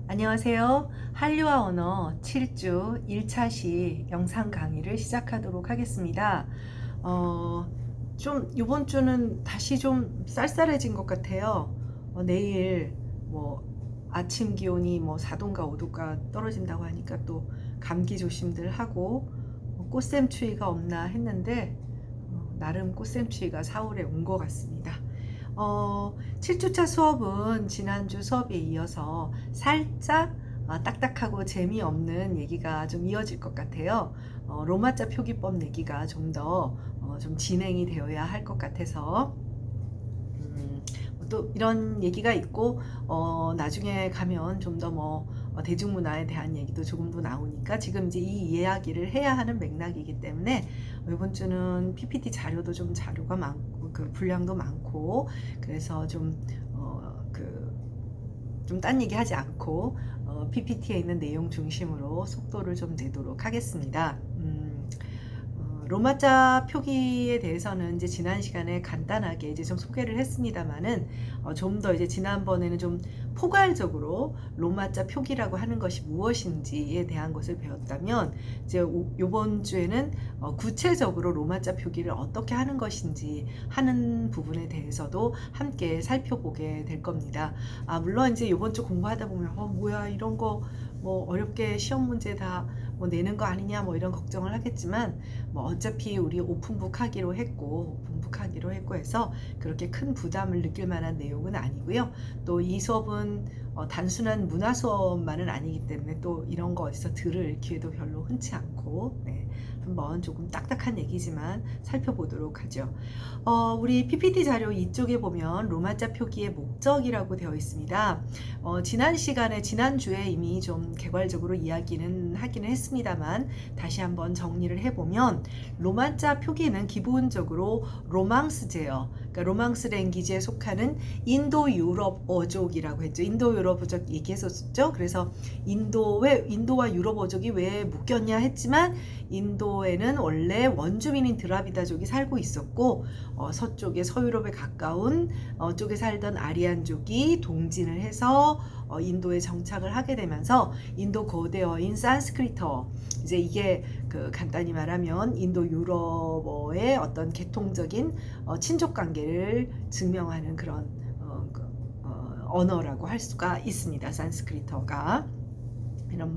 안녕하세요. 한류와 언어 7주 1차 시 영상 강의를 시작하도록 하겠습니다. 어, 좀 이번 주는 다시 좀 쌀쌀해진 것 같아요. 내일 뭐 아침 기온이 뭐 4도인가 5도가 떨어진다고 하니까 또 감기 조심들 하고 꽃샘추위가 없나 했는데 나름 꽃샘추위가 4월에 온 것 같습니다. 7주차 수업은 지난주 수업에 이어서 살짝 딱딱하고 재미없는 얘기가 좀 이어질 것 같아요. 로마자 표기법 얘기가 좀 더 좀 진행이 되어야 할 것 같아서 또 이런 얘기가 있고 나중에 가면 좀 더 대중문화에 대한 얘기도 조금 더 나오니까 지금 이제 이 이야기를 해야 하는 맥락이기 때문에 이번 주는 PPT 자료도 좀 자료가 많고 그 분량도 많고 그래서 좀 딴 얘기 하지 않고 PPT에 있는 내용 중심으로 속도를 좀 내도록 하겠습니다. 로마자 표기에 대해서는 이제 지난 시간에 간단하게 이제 좀 소개를 했습니다만은 좀 더 이제 지난번에는 좀 포괄적으로 로마자 표기라고 하는 것이 무엇인지에 대한 것을 배웠다면 이제 요번 주에는 구체적으로 로마자 표기를 어떻게 하는 것인지 하는 부분에 대해서도 함께 살펴보게 될 겁니다. 물론 이제 요번 주 공부하다 보면 뭐야 이런 거 뭐 어렵게 시험 문제 다 뭐 내는 거 아니냐 뭐 이런 걱정을 하겠지만 뭐 어차피 우리 오픈북 하기로 했고 해서 그렇게 큰 부담을 느낄 만한 내용은 아니고요. 또 이 수업은 단순한 문화 수업만은 아니기 때문에 또 이런 거 어디서 들을 기회도 별로 흔치 않고 한번 조금 딱딱한 얘기지만 살펴보도록 하죠. 우리 PPT 자료 이쪽에 보면 로마자 표기의 목적이라고 되어 있습니다. 지난주에 이미 좀 개괄적으로 이야기는 하기는 했습니다만 다시 한번 정리를 해보면 로마자 표기는 기본적으로 로망스제어, 그러니까 로망스 랭귀지에 속하는 인도 유럽 어족이라고 했죠. 인도 유럽 어족 얘기했었죠. 그래서 인도와 유럽 어족이 왜 묶였냐 했지만 인도에는 원래 원주민인 드라비다족이 살고 있었고 서쪽에 서유럽에 가까운 쪽에 살던 아리안족이 동진을 해서 인도에 정착을 하게 되면서 인도 고대어인 산스크리트어, 이제 이게 간단히 말하면 인도 유럽어의 어떤 계통적인 친족 관계를 증명하는 그런 언어라고 할 수가 있습니다. 산스크리트어가. 이런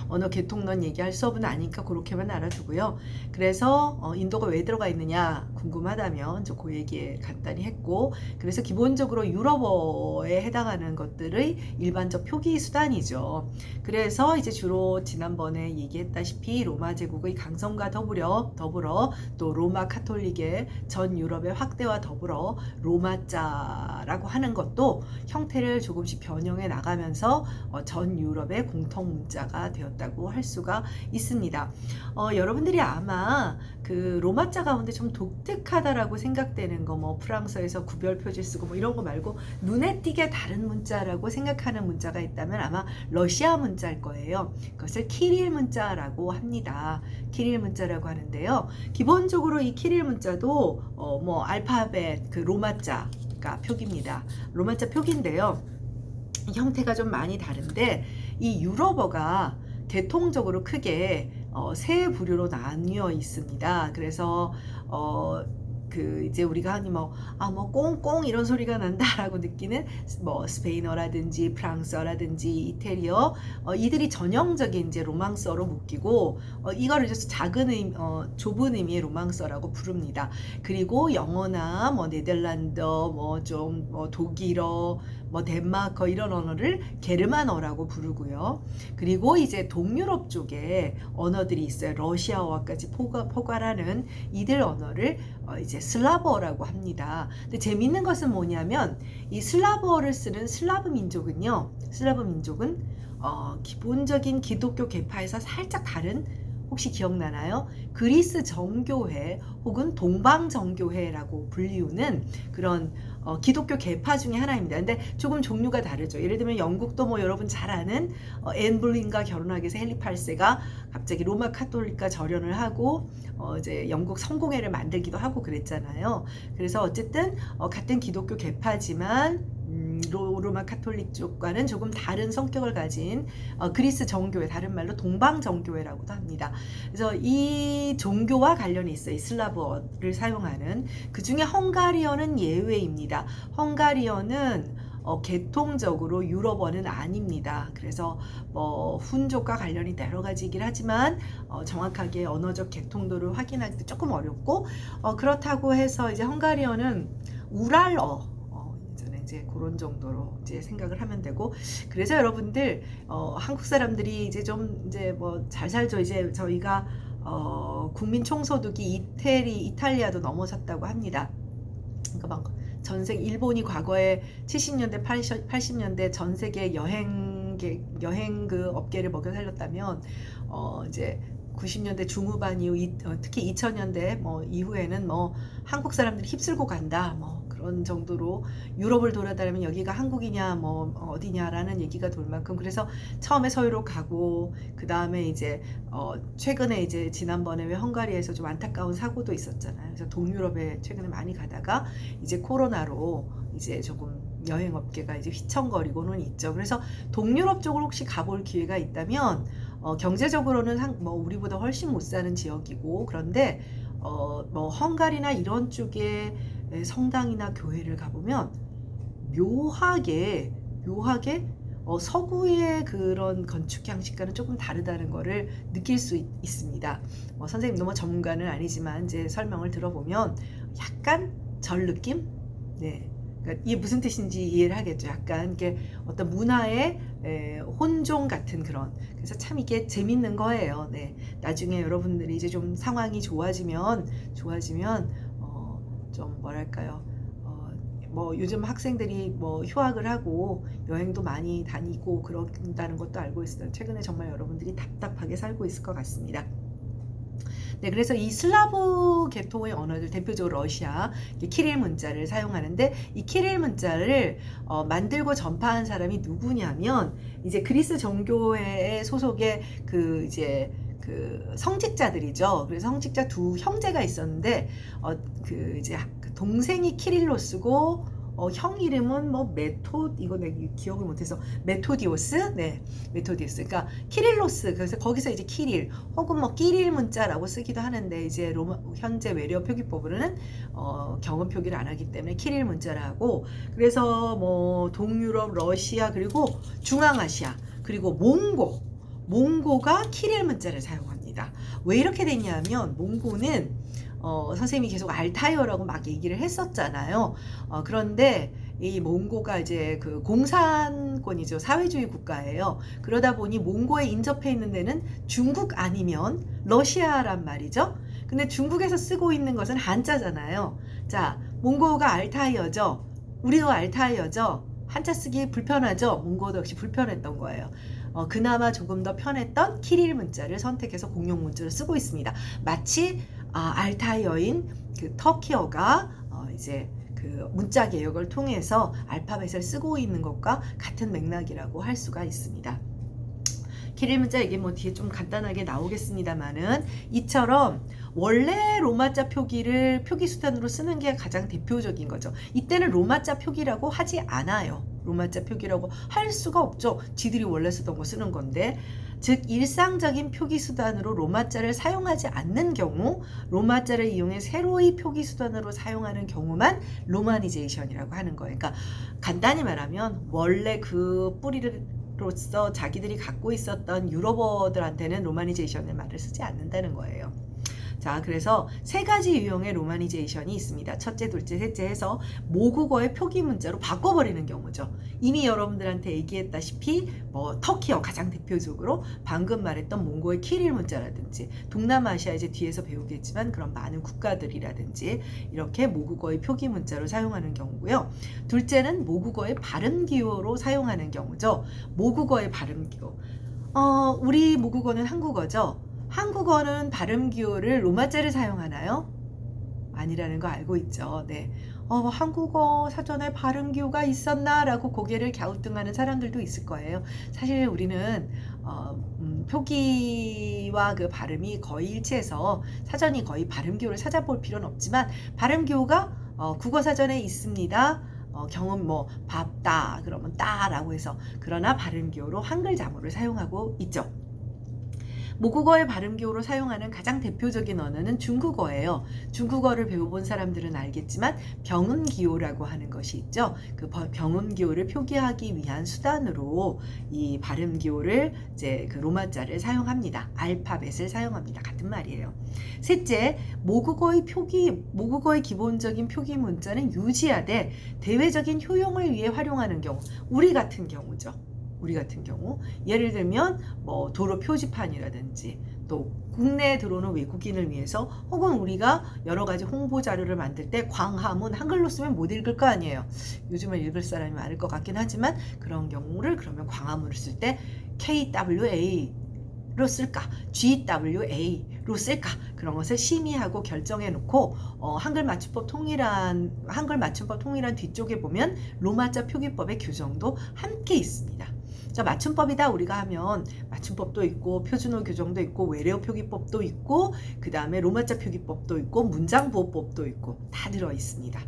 언어 계통론 얘기할 수업은 아니니까 그렇게만 알아두고요. 그래서 인도가 왜 들어가 있느냐 궁금하다면 그 얘기 간단히 했고, 그래서 기본적으로 유럽어에 해당하는 것들의 일반적 표기 수단이죠. 그래서 이제 주로 지난번에 얘기했다시피 로마 제국의 강성과 더불어 또 로마 카톨릭의 전 유럽의 확대와 더불어 로마자라고 하는 것도 형태를 조금씩 변형해 나가면서 전 유럽의 공통 문자가 되었다고 할 수가 있습니다. 여러분들이 아마 그 로마자 가운데 좀 독특하다라고 생각되는 거, 프랑스에서 구별 표지 쓰고 이런 거 말고 눈에 띄게 다른 문자라고 생각하는 문자가 있다면 아마 러시아 문자일 거예요. 그것을 키릴 문자라고 합니다. 키릴 문자라고 하는데요. 기본적으로 이 키릴 문자도 알파벳 그 로마자가 표기입니다. 로마자 표기인데요. 형태가 좀 많이 다른데 이 유럽어가 대통적으로 크게 세 부류로 나뉘어 있습니다. 그래서 이제 우리가 하니 꽁꽁 이런 소리가 난다라고 느끼는 스페인어라든지 프랑스어라든지 이태리어, 이들이 전형적인 이제 로망스어로 묶이고 이거를 이제 좁은 의미의 로망스어라고 부릅니다. 그리고 영어나 네덜란드어, 독일어, 덴마크 이런 언어를 게르만어라고 부르고요. 그리고 이제 동유럽 쪽에 언어들이 있어요. 러시아어까지 포괄하는 이들 언어를 이제 슬라브어라고 합니다. 근데 재밌는 것은 뭐냐면 이 슬라브어를 쓰는 슬라브 민족은 기본적인 기독교 계파에서 살짝 다른, 혹시 기억나나요? 그리스 정교회 혹은 동방 정교회라고 불리우는 그런 기독교 계파 중에 하나입니다. 근데 조금 종류가 다르죠. 예를 들면 영국도 여러분 잘 아는 앤 볼린과 결혼하기 위해서 헨리 8세가 갑자기 로마 카톨릭과 절연을 하고 이제 영국 성공회를 만들기도 하고 그랬잖아요. 그래서 어쨌든 같은 기독교 계파지만 로마 카톨릭 쪽과는 조금 다른 성격을 가진 그리스 정교회, 다른 말로 동방 정교회라고도 합니다. 그래서 이 종교와 관련이 있어요. 이 슬라브어를 사용하는. 그 중에 헝가리어는 예외입니다. 헝가리어는 계통적으로 유럽어는 아닙니다. 그래서 뭐 훈족과 관련이 있다 여러 가지이긴 하지만 정확하게 언어적 계통도를 확인하기도 조금 어렵고 그렇다고 해서 이제 헝가리어는 우랄어 이제 그런 정도로 이제 생각을 하면 되고, 그래서 여러분들 한국 사람들이 이제 좀 이제 뭐 잘 살죠. 이제 저희가 국민 총소득이 이탈리아도 넘어섰다고 합니다. 그러니까 막 전세 일본이 과거에 70년대 80년대 전 세계 여행 그 업계를 먹여 살렸다면 이제 90년대 중후반 이후 특히 2000년대 뭐 이후에는 뭐 한국 사람들이 휩쓸고 간다 뭐 그런 정도로 유럽을 돌아다니면 여기가 한국이냐 뭐 어디냐라는 얘기가 돌 만큼, 그래서 처음에 서유로 가고 그 다음에 이제 최근에 이제 지난번에 왜 헝가리에서 좀 안타까운 사고도 있었잖아요. 그래서 동유럽에 최근에 많이 가다가 이제 코로나로 이제 조금 여행업계가 이제 휘청거리고는 있죠. 그래서 동유럽 쪽으로 혹시 가볼 기회가 있다면 경제적으로는 뭐 우리보다 훨씬 못 사는 지역이고, 그런데 뭐 헝가리나 이런 쪽에 성당이나 교회를 가보면 묘하게 서구의 그런 건축 양식과는 조금 다르다는 거를 느낄 수 있습니다. 선생님도 뭐 전문가는 아니지만 이제 설명을 들어보면 약간 절 느낌? 네. 그러니까 이게 무슨 뜻인지 이해를 하겠죠. 약간 이게 어떤 문화의 혼종 같은 그런. 그래서 참 이게 재밌는 거예요. 네. 나중에 여러분들이 이제 좀 상황이 좋아지면 좀 뭐랄까요. 뭐 요즘 학생들이 뭐 휴학을 하고 여행도 많이 다니고 그런다는 것도 알고 있어요. 최근에 정말 여러분들이 답답하게 살고 있을 것 같습니다. 네, 그래서 이 슬라브 계통의 언어들, 대표적으로 러시아 키릴 문자를 사용하는데, 이 키릴 문자를 만들고 전파한 사람이 누구냐면 이제 그리스 정교회 소속의 그 성직자들이죠. 그래서 성직자 두 형제가 있었는데 그 이제 동생이 키릴로 쓰고 형 이름은 뭐 이거 내가 기억을 못해서 메토디오스, 네, 메토디오스. 그러니까 키릴로스. 그래서 거기서 이제 키릴 혹은 뭐 끼릴 문자라고 쓰기도 하는데, 이제 현재 외래어 표기법으로는 경음 표기를 안 하기 때문에 키릴 문자라고. 그래서 뭐 동유럽, 러시아, 그리고 중앙아시아, 그리고 몽고가 키릴 문자를 사용합니다. 왜 이렇게 됐냐면 몽고는 선생님이 계속 알타이어라고 막 얘기를 했었잖아요. 그런데 이 몽고가 이제 그 공산권이죠. 사회주의 국가예요. 그러다 보니 몽고에 인접해 있는 데는 중국 아니면 러시아란 말이죠. 근데 중국에서 쓰고 있는 것은 한자잖아요. 자, 몽고가 알타이어죠. 우리도 알타이어죠. 한자 쓰기 불편하죠. 몽고도 역시 불편했던 거예요. 그나마 조금 더 편했던 키릴 문자를 선택해서 공용 문자를 쓰고 있습니다. 마치 알타이어인 그 터키어가 이제 그 문자 개혁을 통해서 알파벳을 쓰고 있는 것과 같은 맥락이라고 할 수가 있습니다. 키릴 문자 이게 뭐 뒤에 좀 간단하게 나오겠습니다만은, 이처럼 원래 로마자 표기를 표기 수단으로 쓰는 게 가장 대표적인 거죠. 이때는 로마자 표기라고 하지 않아요. 로마자 표기라고 할 수가 없죠. 지들이 원래 쓰던 거 쓰는 건데, 즉 일상적인 표기 수단으로 로마자를 사용하지 않는 경우, 로마자를 이용해 새로이 표기 수단으로 사용하는 경우만 로마니제이션이라고 하는 거예요. 그러니까 간단히 말하면 원래 그 뿌리로서 자기들이 갖고 있었던 유럽어들한테는 로마니제이션의 말을 쓰지 않는다는 거예요. 자, 그래서 세 가지 유형의 로마니제이션이 있습니다. 첫째, 둘째, 셋째 해서 모국어의 표기 문자로 바꿔버리는 경우죠. 이미 여러분들한테 얘기했다시피 뭐 터키어 가장 대표적으로 방금 말했던 몽고의 키릴 문자라든지, 동남아시아 이제 뒤에서 배우겠지만 그런 많은 국가들이라든지 이렇게 모국어의 표기 문자로 사용하는 경우고요. 둘째는 모국어의 발음 기호로 사용하는 경우죠. 모국어의 발음 기호. 우리 모국어는 한국어죠. 한국어는 발음 기호를 로마자를 사용하나요? 아니라는 거 알고 있죠. 네. 한국어 사전에 발음 기호가 있었나라고 고개를 갸우뚱하는 사람들도 있을 거예요. 사실 우리는 표기와 그 발음이 거의 일치해서 사전이 거의 발음 기호를 찾아볼 필요는 없지만, 발음 기호가 국어 사전에 있습니다. 경은 뭐 밥다 그러면 따라고 해서 그러나 발음 기호로 한글 자모를 사용하고 있죠. 모국어의 발음 기호로 사용하는 가장 대표적인 언어는 중국어예요. 중국어를 배워본 사람들은 알겠지만 병음 기호라고 하는 것이 있죠. 그 병음 기호를 표기하기 위한 수단으로 이 발음 기호를 이제 그 로마자를 사용합니다. 알파벳을 사용합니다. 같은 말이에요. 셋째, 모국어의 기본적인 표기 문자는 유지하되 대외적인 효용을 위해 활용하는 경우, 우리 같은 경우죠. 우리 같은 경우 예를 들면 뭐 도로 표지판이라든지 또 국내에 들어오는 외국인을 위해서 혹은 우리가 여러 가지 홍보 자료를 만들 때 광화문 한글로 쓰면 못 읽을 거 아니에요. 요즘은 읽을 사람이 많을 것 같긴 하지만 그런 경우를 그러면 광화문을 쓸 때 KWA로 쓸까 GWA로 쓸까 그런 것을 심의하고 결정해 놓고 한글 맞춤법 통일한 뒤쪽에 보면 로마자 표기법의 규정도 함께 있습니다. 자, 맞춤법이다 우리가 하면 맞춤법도 있고 표준어 규정도 있고 외래어 표기법도 있고 그 다음에 로마자 표기법도 있고 문장보호법도 있고 다 들어 있습니다.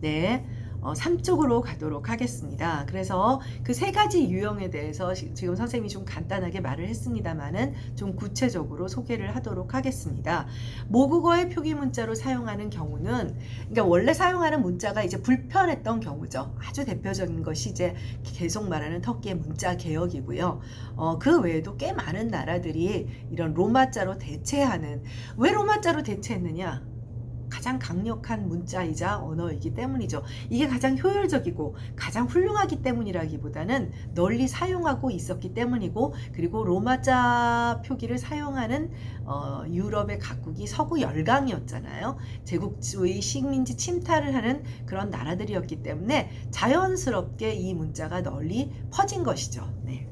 네. 3쪽으로 가도록 하겠습니다. 그래서 그 세 가지 유형에 대해서 지금 선생님이 좀 간단하게 말을 했습니다만은 좀 구체적으로 소개를 하도록 하겠습니다. 모국어의 표기 문자로 사용하는 경우는 그러니까 원래 사용하는 문자가 이제 불편했던 경우죠. 아주 대표적인 것이 이제 계속 말하는 터키의 문자 개혁이고요. 그 외에도 꽤 많은 나라들이 이런 로마자로 대체하는 왜 로마자로 대체했느냐? 가장 강력한 문자이자 언어이기 때문이죠. 이게 가장 효율적이고 가장 훌륭하기 때문이라기보다는 널리 사용하고 있었기 때문이고 그리고 로마자 표기를 사용하는 유럽의 각국이 서구 열강이었잖아요. 제국주의 식민지 침탈을 하는 그런 나라들이었기 때문에 자연스럽게 이 문자가 널리 퍼진 것이죠. 네.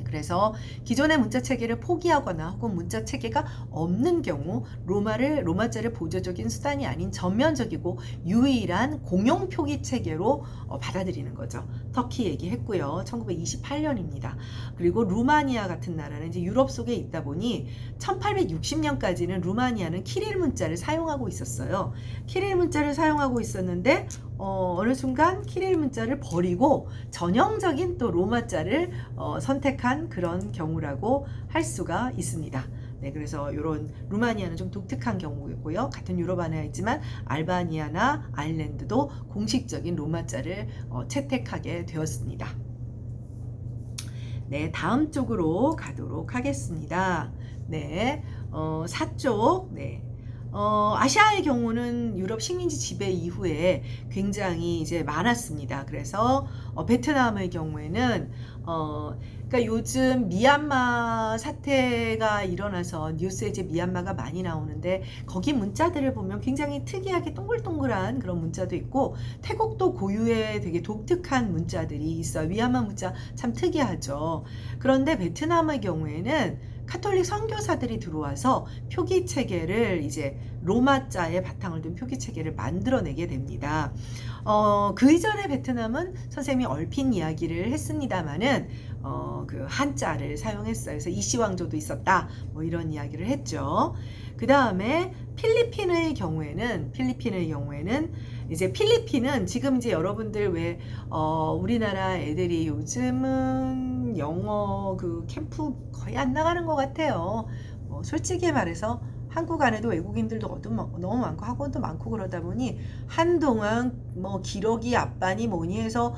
그래서 기존의 문자 체계를 포기하거나 혹은 문자 체계가 없는 경우 로마자를 보조적인 수단이 아닌 전면적이고 유일한 공용 표기 체계로 받아들이는 거죠. 터키 얘기했고요. 1928년입니다. 그리고 루마니아 같은 나라는 이제 유럽 속에 있다 보니 1860년까지는 루마니아는 키릴 문자를 사용하고 있었어요. 키릴 문자를 사용하고 있었는데 어느 순간 키릴 문자를 버리고 전형적인 또 로마자를 선택한 그런 경우라고 할 수가 있습니다. 네, 그래서 이런 루마니아는 좀 독특한 경우이고요. 같은 유럽 안에 있지만 알바니아나 아일랜드도 공식적인 로마자를 채택하게 되었습니다. 네, 다음 쪽으로 가도록 하겠습니다. 네, 4쪽. 네. 아시아의 경우는 유럽 식민지 지배 이후에 굉장히 이제 많았습니다. 그래서 베트남의 경우에는 그러니까 요즘 미얀마 사태가 일어나서 뉴스에 이제 미얀마가 많이 나오는데 거기 문자들을 보면 굉장히 특이하게 동글동글한 그런 문자도 있고 태국도 고유의 되게 독특한 문자들이 있어요. 미얀마 문자 참 특이하죠. 그런데 베트남의 경우에는 카톨릭 선교사들이 들어와서 표기 체계를 이제 로마자의 바탕을 둔 표기 체계를 만들어내게 됩니다. 그 이전에 베트남은 선생님이 얼핏 이야기를 했습니다만은 그 한자를 사용했어요. 그래서 이시왕조도 있었다. 뭐 이런 이야기를 했죠. 그 다음에 필리핀의 경우에는 이제 필리핀은 지금 이제 여러분들 왜 우리나라 애들이 요즘은 영어 그 캠프 거의 안 나가는 것 같아요. 솔직히 말해서 한국 안에도 외국인들도 너무 많고 학원도 많고 그러다 보니 한동안 뭐 기러기 앞반이 뭐니 해서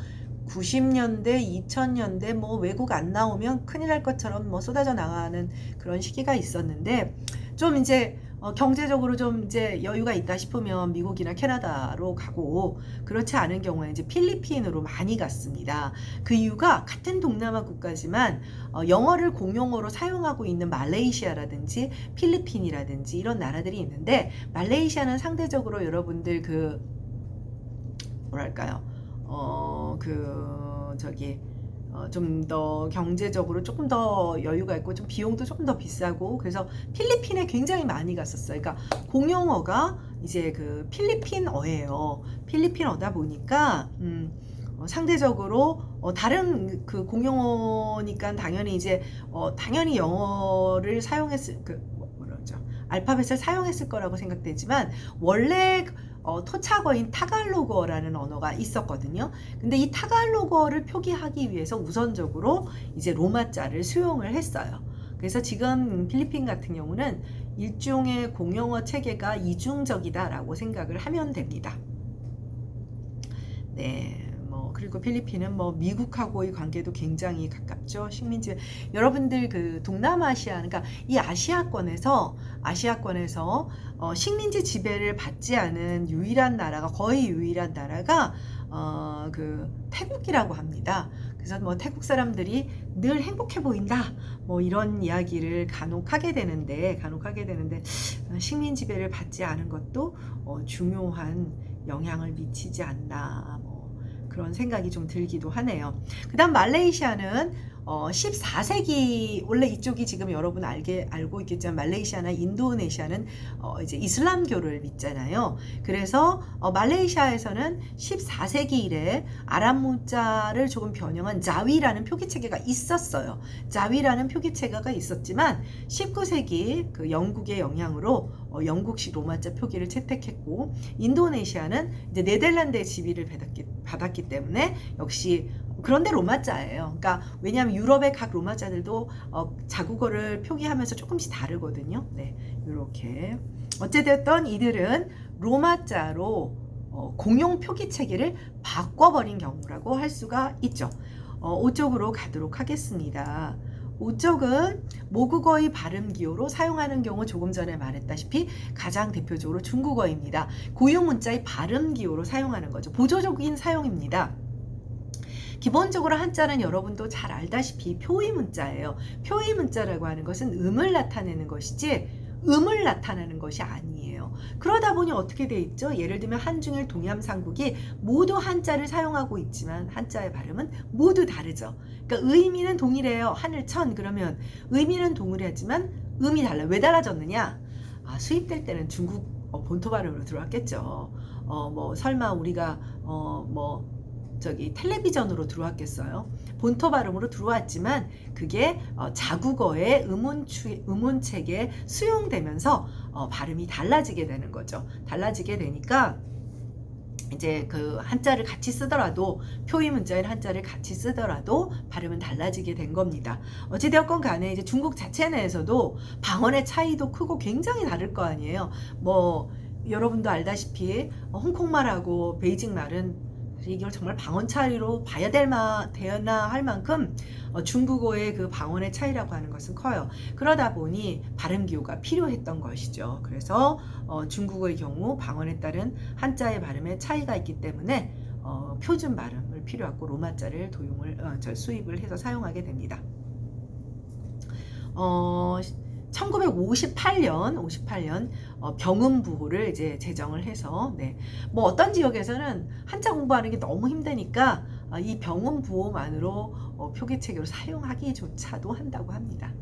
90년대, 2000년대 뭐 외국 안 나오면 큰일 날 것처럼 뭐 쏟아져 나가는 그런 시기가 있었는데 좀 이제 경제적으로 좀 이제 여유가 있다 싶으면 미국이나 캐나다로 가고 그렇지 않은 경우에 이제 필리핀으로 많이 갔습니다. 그 이유가 같은 동남아 국가지만 영어를 공용어로 사용하고 있는 말레이시아라든지 필리핀이라든지 이런 나라들이 있는데 말레이시아는 상대적으로 여러분들 그 뭐랄까요? 좀 더 경제적으로 조금 더 여유가 있고 좀 비용도 조금 더 비싸고 그래서 필리핀에 굉장히 많이 갔었어요. 그러니까 공용어가 이제 그 필리핀어예요. 필리핀어다 보니까 상대적으로 다른 그 공용어니까 당연히 이제 당연히 영어를 사용했을 그 뭐라죠? 알파벳을 사용했을 거라고 생각되지만 원래 토착어인 타갈로그어라는 언어가 있었거든요. 근데 이 타갈로그어를 표기하기 위해서 우선적으로 이제 로마자를 수용을 했어요. 그래서 지금 필리핀 같은 경우는 일종의 공용어 체계가 이중적이다라고 생각을 하면 됩니다. 네. 그리고 필리핀은 미국하고의 관계도 굉장히 가깝죠. 식민지. 여러분들 그 동남아시아, 그러니까 이 아시아권에서 식민지 지배를 받지 않은 유일한 나라가, 거의 유일한 나라가 그 태국이라고 합니다. 그래서 태국 사람들이 늘 행복해 보인다, 이런 이야기를 간혹 하게 되는데 식민 지배를 받지 않은 것도 중요한 영향을 미치지 않나, 그런 생각이 좀 들기도 하네요. 그 다음 말레이시아는 14세기, 원래 이쪽이 지금 여러분 알고 있겠지만 말레이시아나 인도네시아는 이제 이슬람교를 믿잖아요. 그래서 말레이시아에서는 14세기 이래 아랍 문자를 조금 변형한 자위라는 표기체계가 있었어요. 자위라는 표기체계가 있었지만 19세기 그 영국의 영향으로 영국식 로마자 표기를 채택했고, 인도네시아는 이제 네덜란드의 지위를 받았기 때문에 역시 그런데 로마자예요. 그러니까 왜냐하면 유럽의 각 로마자들도 자국어를 표기하면서 조금씩 다르거든요. 네, 이렇게 어찌됐든 이들은 로마자로 공용 표기 체계를 바꿔버린 경우라고 할 수가 있죠. 5쪽으로 가도록 하겠습니다. 5쪽은 모국어의 발음 기호로 사용하는 경우 조금 전에 말했다시피 가장 대표적으로 중국어입니다. 고유 문자의 발음 기호로 사용하는 거죠. 보조적인 사용입니다. 기본적으로 한자는 여러분도 잘 알다시피 표의 문자예요. 표의 문자라고 하는 것은 음을 나타내는 것이지 음을 나타내는 것이 아니에요. 그러다 보니 어떻게 돼 있죠? 예를 들면 한중일 동양삼국이 모두 한자를 사용하고 있지만 한자의 발음은 모두 다르죠. 그러니까 의미는 동일해요. 하늘천 그러면 의미는 동일하지만 음이 달라요. 왜 달라졌느냐? 수입될 때는 중국 본토 발음으로 들어왔겠죠. 설마 우리가 텔레비전으로 들어왔겠어요. 본토 발음으로 들어왔지만 그게 자국어의 음운책에 수용되면서 발음이 달라지게 되는 거죠. 달라지게 되니까 이제 그 한자를 같이 쓰더라도, 표의 문자인 한자를 같이 쓰더라도 발음은 달라지게 된 겁니다. 어찌되었건 간에 이제 중국 자체 내에서도 방언의 차이도 크고 굉장히 다를 거 아니에요. 여러분도 알다시피 홍콩말하고 베이징 말은 이걸 정말 방언 차이로 봐야 되나 할 만큼 중국어의 그 방언의 차이라고 하는 것은 커요. 그러다 보니 발음 기호가 필요했던 것이죠. 그래서 중국어의 경우 방언에 따른 한자의 발음에 차이가 있기 때문에 표준 발음을 필요하고 로마자를 수입을 해서 사용하게 됩니다. 1958년 병음부호를 이제 제정을 해서, 어떤 지역에서는 한자 공부하는 게 너무 힘드니까 이 병음부호만으로 표기체계로 사용하기조차도 한다고 합니다.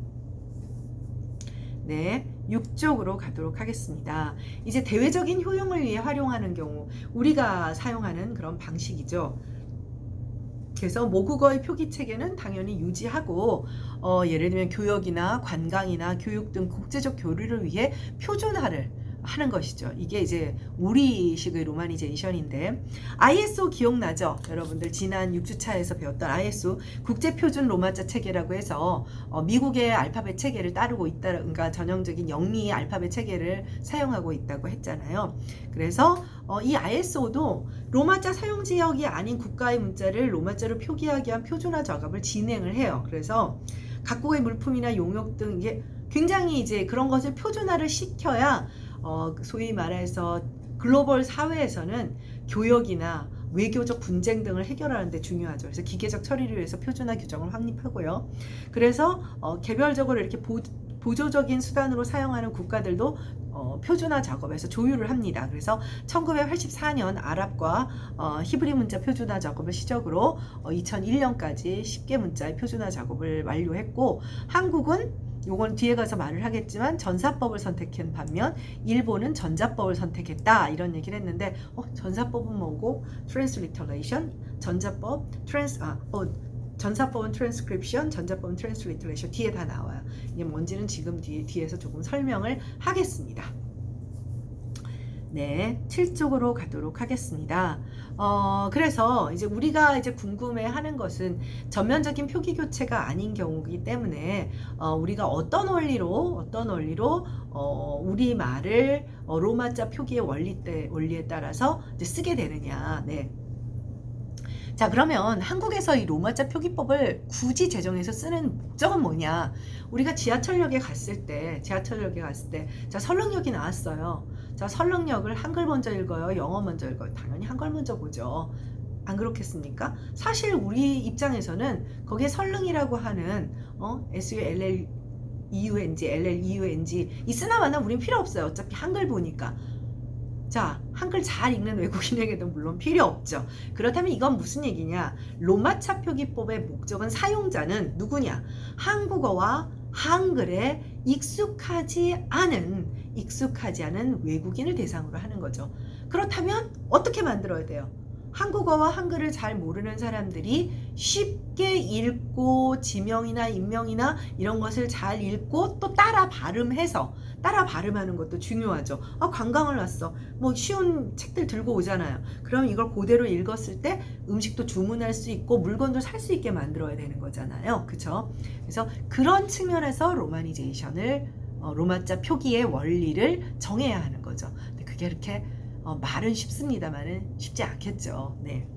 네, 6쪽으로 가도록 하겠습니다. 이제 대외적인 효용을 위해 활용하는 경우 우리가 사용하는 그런 방식이죠. 그래서 모국어의 표기체계는 당연히 유지하고 예를 들면 교역이나 관광이나 교육 등 국제적 교류를 위해 표준화를 하는 것이죠. 이게 이제 우리식의 로마니제이션인데, ISO 기억나죠? 여러분들 지난 6주차에서 배웠던 ISO 국제표준 로마자 체계라고 해서 미국의 알파벳 체계를 따르고 있다, 그러니까 전형적인 영미 알파벳 체계를 사용하고 있다고 했잖아요. 그래서 이 ISO도 로마자 사용 지역이 아닌 국가의 문자를 로마자로 표기하기 위한 표준화 작업을 진행을 해요. 그래서 각국의 물품이나 용역 등 이게 굉장히 이제 그런 것을 표준화를 시켜야 소위 말해서 글로벌 사회에서는 교역이나 외교적 분쟁 등을 해결하는 데 중요하죠. 그래서 기계적 처리를 위해서 표준화 규정을 확립하고요. 그래서 개별적으로 이렇게 보조적인 수단으로 사용하는 국가들도 표준화 작업에서 조율을 합니다. 그래서 1984년 아랍과 히브리 문자 표준화 작업을 시작으로 2001년까지 10개 문자의 표준화 작업을 완료했고, 한국은 요건 뒤에 가서 말을 하겠지만 전사법을 선택한 반면 일본은 전자법을 선택했다, 이런 얘기를 했는데 전사법은 뭐고 트랜스리터레이션, 전사법은 트랜스크립션, 전자법은 트랜스리터레이션 뒤에 다 나와요. 이게 뭔지는 지금 뒤에서 조금 설명을 하겠습니다. 네, 7쪽으로 가도록 하겠습니다. 그래서 이제 우리가 이제 궁금해하는 것은 전면적인 표기 교체가 아닌 경우이기 때문에 우리가 어떤 원리로 우리 말을 로마자 표기의 원리에 따라서 이제 쓰게 되느냐. 네. 자, 그러면 한국에서 이 로마자 표기법을 굳이 제정해서 쓰는 목적은 뭐냐? 우리가 지하철역에 갔을 때, 자, 설릉역이 나왔어요. 자, 설릉역을 한글 먼저 읽어요? 영어 먼저 읽어요? 당연히 한글 먼저 보죠. 안 그렇겠습니까? 사실 우리 입장에서는 거기에 설릉이라고 하는 SULLEUNG 이 쓰나마나 우린 필요 없어요. 어차피 한글 보니까. 자, 한글 잘 읽는 외국인에게도 물론 필요 없죠. 그렇다면 이건 무슨 얘기냐? 로마차 표기법의 목적은 사용자는 누구냐? 한국어와 한글에 익숙하지 않은 외국인을 대상으로 하는 거죠. 그렇다면 어떻게 만들어야 돼요? 한국어와 한글을 잘 모르는 사람들이 쉽게 읽고 지명이나 인명이나 이런 것을 잘 읽고 또 따라 발음하는 것도 중요하죠. 관광을 왔어. 뭐 쉬운 책들 들고 오잖아요. 그럼 이걸 그대로 읽었을 때 음식도 주문할 수 있고 물건도 살 수 있게 만들어야 되는 거잖아요. 그렇죠? 그래서 그런 측면에서 로마자 표기의 원리를 정해야 하는 거죠. 근데 그게 이렇게 말은 쉽습니다만은 쉽지 않겠죠. 네.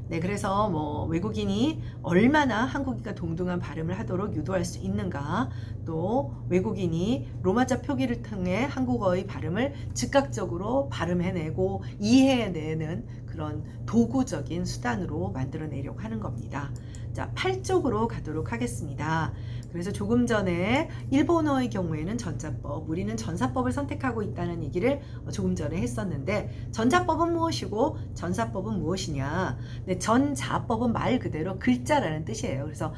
네, 그래서 뭐 외국인이 얼마나 한국인과 동등한 발음을 하도록 유도할 수 있는가, 또 외국인이 로마자 표기를 통해 한국어의 발음을 즉각적으로 발음해내고 이해해내는 그런 도구적인 수단으로 만들어내려고 하는 겁니다. 자, 8쪽으로 가도록 하겠습니다. 그래서 조금 전에 일본어의 경우에는 전자법, 우리는 전사법을 선택하고 있다는 얘기를 조금 전에 했었는데, 전자법은 무엇이고 전사법은 무엇이냐? 네, 전자법은 말 그대로 글자라는 뜻이에요. 그래서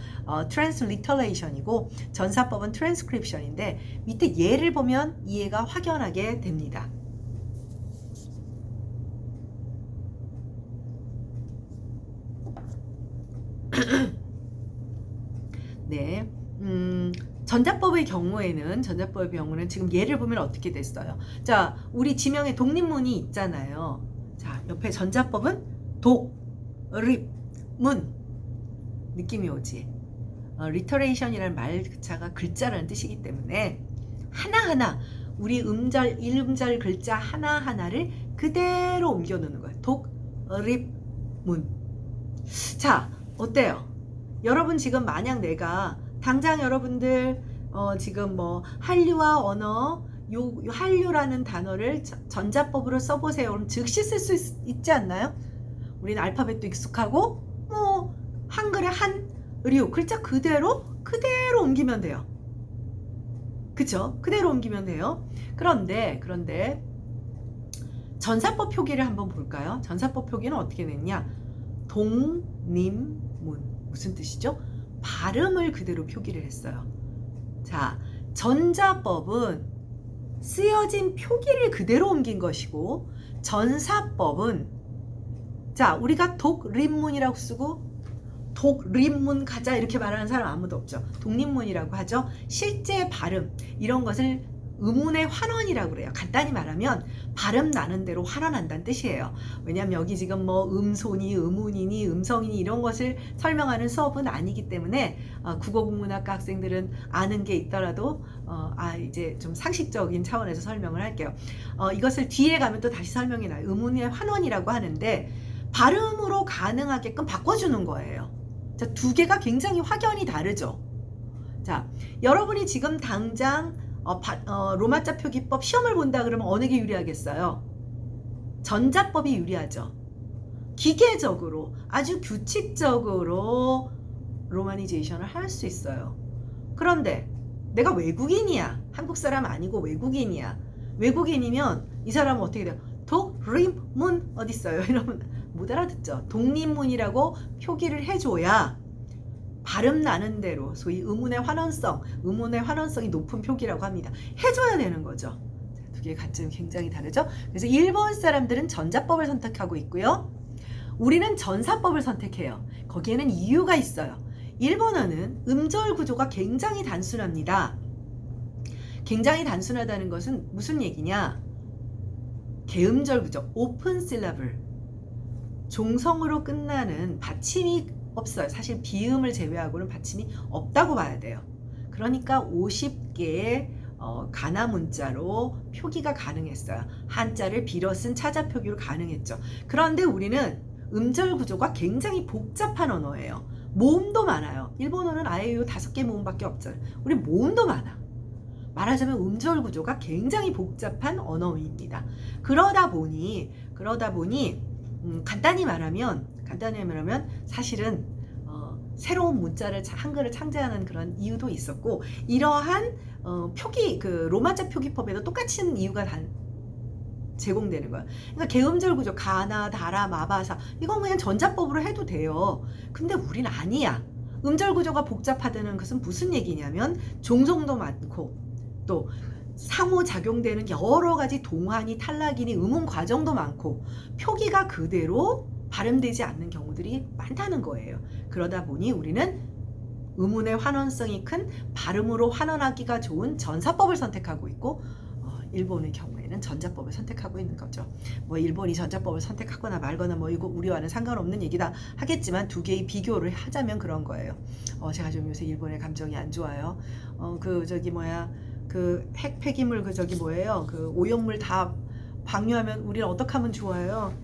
transliteration이고 전사법은 transcription인데, 밑에 예를 보면 이해가 확연하게 됩니다. 네. 전자법의 경우에는 지금 예를 보면 어떻게 됐어요? 자, 우리 지명에 독립문이 있잖아요. 자, 옆에 전자법은 립문 느낌이 오지. 리터레이션이라는 말자가 글자라는 뜻이기 때문에 하나하나 우리 음절, 1음절 글자 하나하나를 그대로 옮겨 놓는 거예요. 립문. 자, 어때요? 여러분 지금 만약 내가 당장 여러분들 지금 뭐 한류와 언어 요 한류라는 단어를 전자법으로 써보세요. 그럼 즉시 쓸 수 있지 않나요? 우리는 알파벳도 익숙하고 뭐 한글의 한류 글자 그대로 옮기면 돼요. 그쵸? 그대로 옮기면 돼요. 그런데 전사법 표기를 한번 볼까요? 전사법 표기는 어떻게 냈냐? 독립문 무슨 뜻이죠? 발음을 그대로 표기를 했어요. 자, 전자법은 쓰여진 표기를 그대로 옮긴 것이고, 전사법은 자, 우리가 독립문이라고 쓰고 독립문 가자 이렇게 말하는 사람 아무도 없죠. 독립문이라고 하죠. 실제 발음 이런 것을 음운의 환원이라고 그래요. 간단히 말하면 발음 나는 대로 환원한다는 뜻이에요. 왜냐하면 여기 지금 뭐 음손이, 음운이니, 음성이니 이런 것을 설명하는 수업은 아니기 때문에 국어국문학과 학생들은 아는 게 있더라도 이제 좀 상식적인 차원에서 설명을 할게요. 이것을 뒤에 가면 또 다시 설명이 나요. 음운의 환원이라고 하는데 발음으로 가능하게끔 바꿔주는 거예요. 자, 두 개가 굉장히 확연히 다르죠. 자, 여러분이 지금 당장 로마자 표기법 시험을 본다 그러면 어느 게 유리하겠어요? 전자법이 유리하죠. 기계적으로 아주 규칙적으로 로마니제이션을 할 수 있어요. 그런데 내가 외국인이야. 한국 사람 아니고 외국인이야. 외국인이면 이 사람은 어떻게 돼요? 독립문 어디 있어요? 이러면 못 알아듣죠. 독립문이라고 표기를 해줘야 발음 나는 대로 소위 음운의 환원성이 높은 표기라고 합니다. 해줘야 되는 거죠. 두 개의 관점이 굉장히 다르죠. 그래서 일본 사람들은 전자법을 선택하고 있고요. 우리는 전사법을 선택해요. 거기에는 이유가 있어요. 일본어는 음절 구조가 굉장히 단순합니다. 굉장히 단순하다는 것은 무슨 얘기냐? 개음절 구조, 오픈 실러블, 종성으로 끝나는 받침이 없어요. 사실 비음을 제외하고는 받침이 없다고 봐야 돼요. 그러니까 50개의 가나 문자로 표기가 가능했어요. 한자를 빌어 쓴 차자 표기로 가능했죠. 그런데 우리는 음절 구조가 굉장히 복잡한 언어예요. 모음도 많아요. 일본어는 아예 요 5개 모음밖에 없잖아요. 우리 모음도 많아. 말하자면 음절 구조가 굉장히 복잡한 언어입니다. 그러다 보니 간단히 말하면 사실은 새로운 문자를 한글을 창제하는 그런 이유도 있었고, 이러한 표기 그 로마자 표기법에도 똑같은 이유가 제공되는 거야. 그러니까 개음절 구조 가나, 다라, 마바사 이건 그냥 전자법으로 해도 돼요. 근데 우린 아니야. 음절 구조가 복잡하다는 것은 무슨 얘기냐면 종성도 많고 또 상호작용되는 여러 가지 동환이 탈락이니 음운 과정도 많고 표기가 그대로 발음되지 않는 경우들이 많다는 거예요. 그러다 보니 우리는 음운의 환원성이 큰 발음으로 환원하기가 좋은 전사법을 선택하고 있고, 일본의 경우에는 전자법을 선택하고 있는 거죠. 뭐 일본이 전자법을 선택하거나 말거나 뭐 이거 우리와는 상관없는 얘기다 하겠지만 두 개의 비교를 하자면 그런 거예요. 제가 좀 요새 일본의 감정이 안 좋아요. 그 핵 폐기물 그 오염물 다 방류하면 우리는 어떻게 하면 좋아요?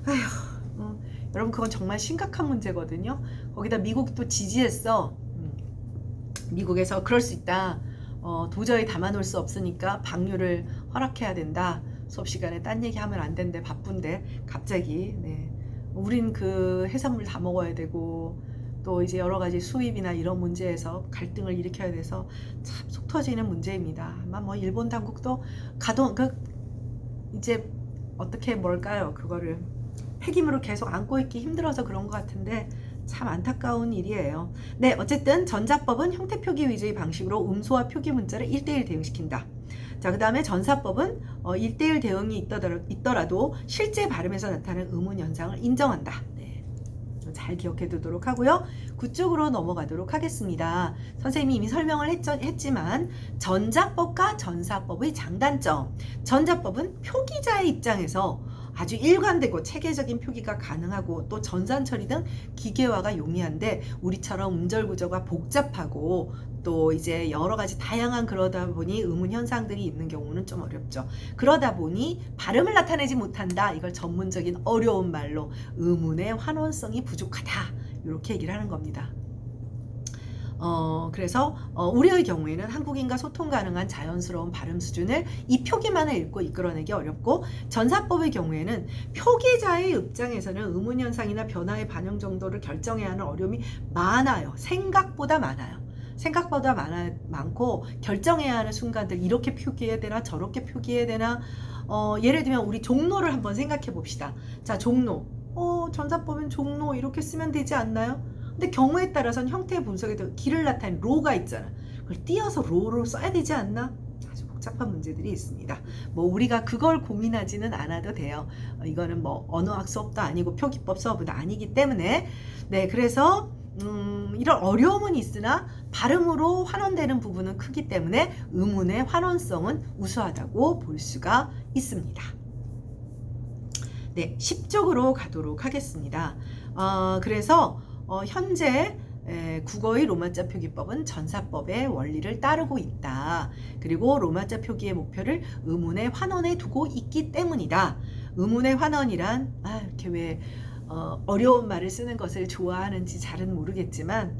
아휴, 여러분 그건 정말 심각한 문제거든요. 거기다 미국이 또 지지했어. 미국에서 그럴 수 있다. 도저히 담아놓을 수 없으니까 방류를 허락해야 된다. 수업 시간에 딴 얘기하면 안 된대. 바쁜데 갑자기. 네. 우린 그 해산물 다 먹어야 되고 또 이제 여러 가지 수입이나 이런 문제에서 갈등을 일으켜야 돼서 참 속 터지는 문제입니다. 아마 뭐 일본 당국도 이제 어떻게 뭘까요? 그거를 폐기물을 계속 안고 있기 힘들어서 그런 것 같은데 참 안타까운 일이에요. 네, 어쨌든 전자법은 형태 표기 위주의 방식으로 음소와 표기 문자를 1대1 대응시킨다. 자, 그 다음에 전사법은 1대1 대응이 있더라도 실제 발음에서 나타나는 음운 현상을 인정한다. 네, 잘 기억해 두도록 하고요. 그쪽으로 넘어가도록 하겠습니다. 선생님이 이미 설명을 했지만 전자법과 전사법의 장단점. 전자법은 표기자의 입장에서 아주 일관되고 체계적인 표기가 가능하고 또 전산 처리 등 기계화가 용이한데, 우리처럼 음절 구조가 복잡하고 또 이제 여러 가지 다양한 그러다 보니 음운 현상들이 있는 경우는 좀 어렵죠. 그러다 보니 발음을 나타내지 못한다. 이걸 전문적인 어려운 말로 음운의 환원성이 부족하다. 이렇게 얘기를 하는 겁니다. 그래서 우리의 경우에는 한국인과 소통 가능한 자연스러운 발음 수준을 이 표기만을 읽고 이끌어내기 어렵고, 전사법의 경우에는 표기자의 입장에서는 음운 현상이나 변화의 반영 정도를 결정해야 하는 어려움이 많아요. 생각보다 많고 결정해야 하는 순간들, 이렇게 표기해야 되나 저렇게 표기해야 되나. 예를 들면 우리 종로를 한번 생각해 봅시다. 자, 종로. 전사법은 종로 이렇게 쓰면 되지 않나요? 근데 경우에 따라서는 형태 분석에도 길을 나타낸 로가 있잖아. 그걸 띄어서 로로 써야 되지 않나? 아주 복잡한 문제들이 있습니다. 뭐 우리가 그걸 고민하지는 않아도 돼요. 이거는 뭐 언어학 수업도 아니고 표기법 수업도 아니기 때문에. 네, 그래서 이런 어려움은 있으나 발음으로 환원되는 부분은 크기 때문에 음운의 환원성은 우수하다고 볼 수가 있습니다. 네, 10쪽으로 가도록 하겠습니다. 그래서 현재 국어의 로마자 표기법은 전사법의 원리를 따르고 있다. 그리고 로마자 표기의 목표를 음운의 환원에 두고 있기 때문이다. 음운의 환원이란 이렇게 왜 어려운 말을 쓰는 것을 좋아하는지 잘은 모르겠지만,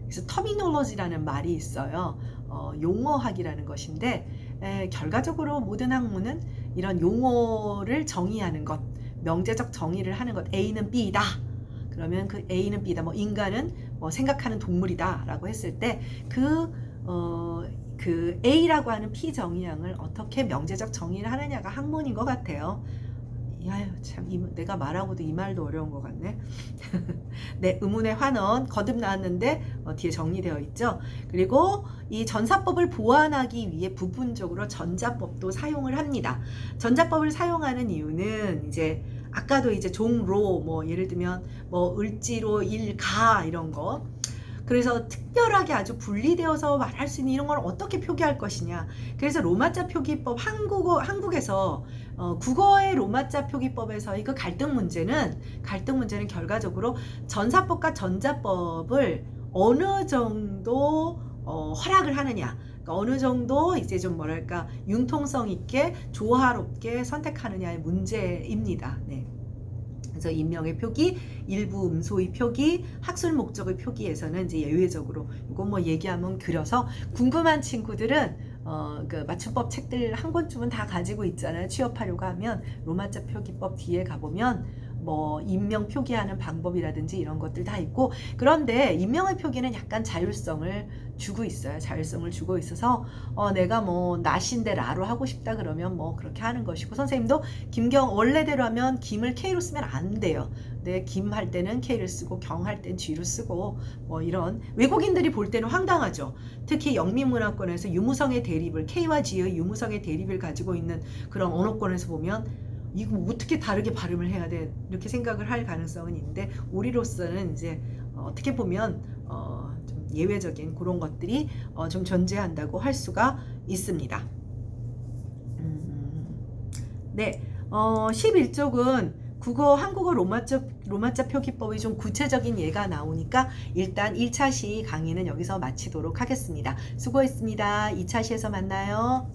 그래서 터미놀로지라는 말이 있어요. 용어학이라는 것인데, 결과적으로 모든 학문은 이런 용어를 정의하는 것, 명제적 정의를 하는 것, A는 B다. 그러면 그 A는 B다. 뭐 인간은 뭐 생각하는 동물이다 라고 했을 때 그 A라고 하는 피정의양을 어떻게 명제적 정의를 하느냐가 학문인 것 같아요. 참 내가 말하고도 이 말도 어려운 것 같네. 네, 음운의 환원 거듭 나왔는데 뒤에 정리되어 있죠. 그리고 이 전사법을 보완하기 위해 부분적으로 전자법도 사용을 합니다. 전자법을 사용하는 이유는 이제 아까도 이제 종로, 뭐 예를 들면 뭐 을지로 일가 이런 거, 그래서 특별하게 아주 분리되어서 말할 수 있는 이런 걸 어떻게 표기할 것이냐. 그래서 로마자 표기법 한국에서 국어의 로마자 표기법에서의 그 갈등 문제는 결과적으로 전사법과 전자법을 어느 정도 허락을 하느냐. 그러니까 어느 정도 이제 좀 뭐랄까 융통성 있게 조화롭게 선택하느냐의 문제입니다. 네. 그래서 인명의 표기, 일부 음소의 표기, 학술 목적의 표기에서는 이제 예외적으로 이거 뭐 얘기하면 그려서 궁금한 친구들은 그 맞춤법 책들 한 권쯤은 다 가지고 있잖아요. 취업하려고 하면 로마자 표기법 뒤에 가보면 뭐 인명 표기하는 방법이라든지 이런 것들 다 있고, 그런데 인명의 표기는 약간 자율성을 주고 있어요. 자율성을 주고 있어서 내가 뭐 낫인데 라로 하고 싶다 그러면 뭐 그렇게 하는 것이고, 선생님도 원래대로 하면 김을 K로 쓰면 안 돼요. 네, 김 할 때는 K를 쓰고 경 할 땐 G로 쓰고 뭐 이런, 외국인들이 볼 때는 황당하죠. 특히 영미문화권에서 유무성의 대립을, K와 G의 유무성의 대립을 가지고 있는 그런 언어권에서 보면 이거 어떻게 다르게 발음을 해야 돼 이렇게 생각을 할 가능성은 있는데, 우리로서는 이제 어떻게 보면 좀 예외적인 그런 것들이 좀 존재한다고 할 수가 있습니다. 네, 11쪽은 한국어 로마자 표기법의 좀 구체적인 예가 나오니까 일단 1차 시 강의는 여기서 마치도록 하겠습니다. 수고했습니다. 2차 시에서 만나요.